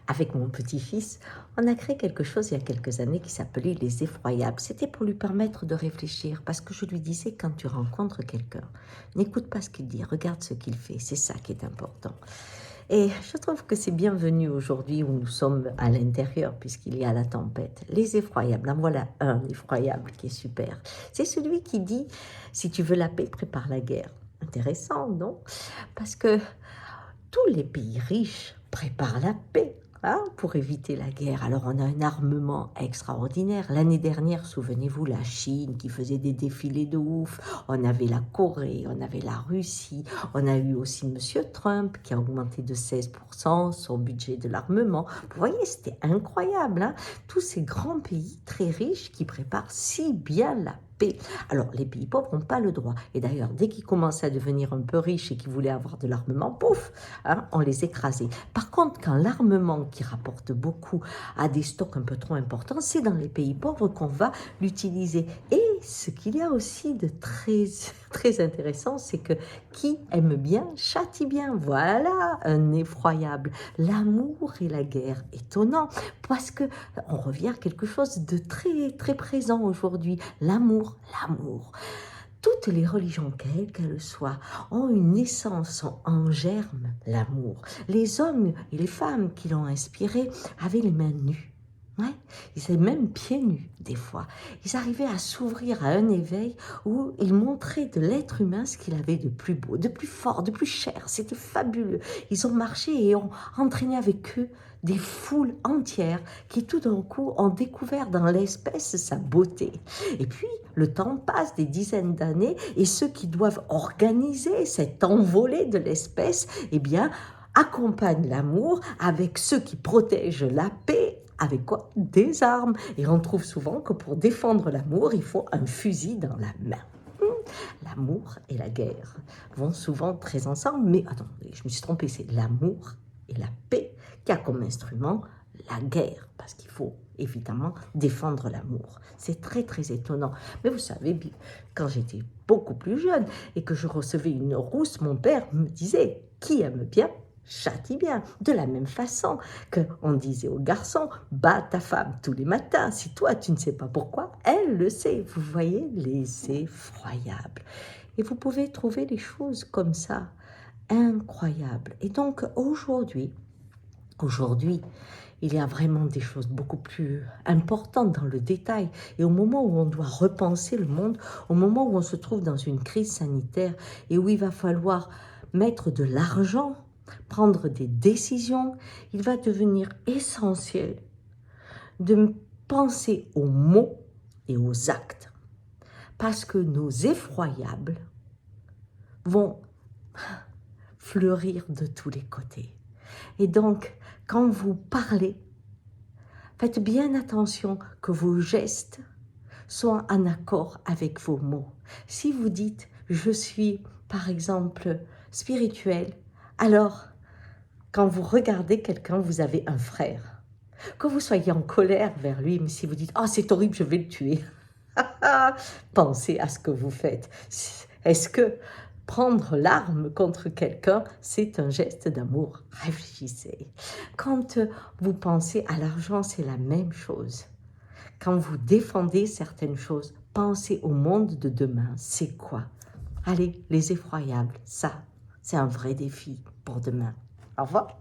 Avec mon petit-fils, on a créé quelque chose il y a quelques années qui s'appelait les effroyables. C'était pour lui permettre de réfléchir parce que je lui disais quand tu rencontres quelqu'un, n'écoute pas ce qu'il dit, regarde ce qu'il fait, c'est ça qui est important. Et je trouve que c'est bienvenu aujourd'hui où nous sommes à l'intérieur puisqu'il y a la tempête. Les effroyables, en voilà un effroyable qui est super. C'est celui qui dit, si tu veux la paix, prépare la guerre. Intéressant, non? Parce que tous les pays riches préparent la paix, hein, pour éviter la guerre. Alors on a un armement extraordinaire. L'année dernière, souvenez-vous, la Chine qui faisait des défilés de ouf. On avait la Corée, on avait la Russie. On a eu aussi Monsieur Trump qui a augmenté de 16% son budget de l'armement. Vous voyez, c'était incroyable, hein. Tous ces grands pays très riches qui préparent si bien la paix. Alors, les pays pauvres n'ont pas le droit. Et d'ailleurs, dès qu'ils commençaient à devenir un peu riches et qu'ils voulaient avoir de l'armement, pouf, hein, on les écrasait. Par contre, quand l'armement qui rapporte beaucoup a des stocks un peu trop importants, c'est dans les pays pauvres qu'on va l'utiliser. Et ce qu'il y a aussi de très, très intéressant, c'est que qui aime bien, châtie bien. Voilà un effroyable. L'amour et la guerre, étonnant, parce que on revient à quelque chose de très, très présent aujourd'hui. L'amour, l'amour. Toutes les religions, quelles qu'elles soient, ont une essence en germe, l'amour. Les hommes et les femmes qui l'ont inspiré avaient les mains nues. Ouais, ils étaient même pieds nus, des fois. Ils arrivaient à s'ouvrir à un éveil où ils montraient de l'être humain ce qu'il avait de plus beau, de plus fort, de plus cher. C'était fabuleux. Ils ont marché et ont entraîné avec eux des foules entières qui tout d'un coup ont découvert dans l'espèce sa beauté. Et puis, le temps passe, des dizaines d'années, et ceux qui doivent organiser cette envolée de l'espèce, eh bien, accompagnent l'amour avec ceux qui protègent la paix. Avec quoi? Des armes. Et on trouve souvent que pour défendre l'amour, il faut un fusil dans la main. L'amour et la guerre vont souvent très ensemble, mais attendez, je me suis trompée, c'est l'amour et la paix qui a comme instrument la guerre, parce qu'il faut évidemment défendre l'amour. C'est très très étonnant. Mais vous savez, quand j'étais beaucoup plus jeune et que je recevais une rousse, mon père me disait, qui aime bien châtie bien. De la même façon qu'on disait aux garçons, bats ta femme tous les matins. Si toi, tu ne sais pas pourquoi, elle le sait. Vous voyez, les effroyables. Et vous pouvez trouver les choses comme ça, incroyables. Et donc, aujourd'hui, il y a vraiment des choses beaucoup plus importantes dans le détail. Et au moment où on doit repenser le monde, au moment où on se trouve dans une crise sanitaire et où il va falloir mettre de l'argent, prendre des décisions, il va devenir essentiel de penser aux mots et aux actes. Parce que nos effroyables vont fleurir de tous les côtés. Et donc, quand vous parlez, faites bien attention que vos gestes soient en accord avec vos mots. Si vous dites « je suis, par exemple, spirituel », alors, quand vous regardez quelqu'un, vous avez un frère. Que vous soyez en colère vers lui, mais si vous dites « oh, c'est horrible, je vais le tuer », pensez à ce que vous faites. Est-ce que prendre l'arme contre quelqu'un, c'est un geste d'amour? Réfléchissez. Quand vous pensez à l'argent, c'est la même chose. Quand vous défendez certaines choses, pensez au monde de demain. C'est quoi? Allez, les effroyables, ça, c'est un vrai défi pour demain. Au revoir.